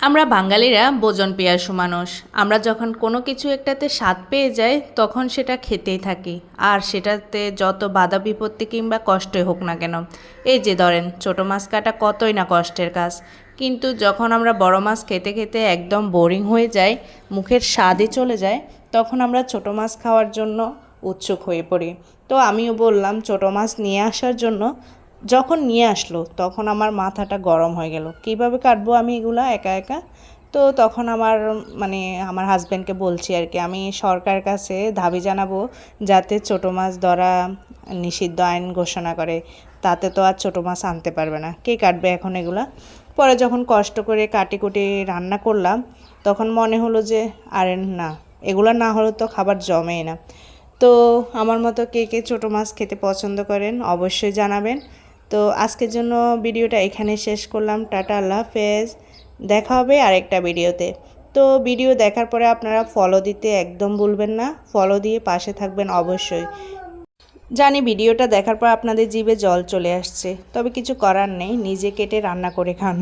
আমরা বাঙালিরা ভোজন পিয়াসু মানুষ। আমরা যখন কোনো কিছু একটাতে স্বাদ পেয়ে যাই তখন সেটা খেতেই থাকি, আর সেটাতে যত বাধা বিপত্তি কিংবা কষ্টই হোক না কেন। এই যে ধরেন ছোটো মাছ কাটা কতই না কষ্টের কাজ, কিন্তু যখন আমরা বড় মাছ খেতে খেতে একদম বোরিং হয়ে যাই, মুখের স্বাদই চলে যায়, তখন আমরা ছোটো মাছ খাওয়ার জন্য উৎসুক হয়ে পড়ি। তো আমিও বললাম ছোটো মাছ নিয়ে আসার জন্য। যখন নিয়ে আসলো তখন আমার মাথাটা গরম হয়ে গেল, কিভাবে কাটবো আমি এগুলা একা একা। তো তখন আমার হাজব্যান্ডকে বলছি আর কি, আমি সরকারের কাছে দাবি জানাবো যাতে ছোটো মাছ ধরা নিষিদ্ধ আইন ঘোষণা করে, তাতে তো আর ছোটো মাছ আনতে পারবে না, কে কাটবে এখন এগুলা। পরে যখন কষ্ট করে কাটি কুটি রান্না করলাম তখন মনে হলো যে আরে না, এগুলা না হলে তো খাবার জমেই না। তো আমার মতো কে কে ছোটো মাছ খেতে পছন্দ করেন অবশ্যই জানাবেন। তো আজকের জন্য ভিডিওটা এখানে শেষ করলাম। টাটা, আল্লাহ হাফেজ। দেখা হবে আরেকটা ভিডিওতে। তো ভিডিও দেখার পরে আপনারা ফলো দিতে একদম ভুলবেন না, ফলো দিয়ে পাশে থাকবেন অবশ্যই। জানি ভিডিওটা দেখার পর আপনাদের জিভে জল চলে আসছে, তবে কিছু করার নেই, নিজে কেটে রান্না করে খান।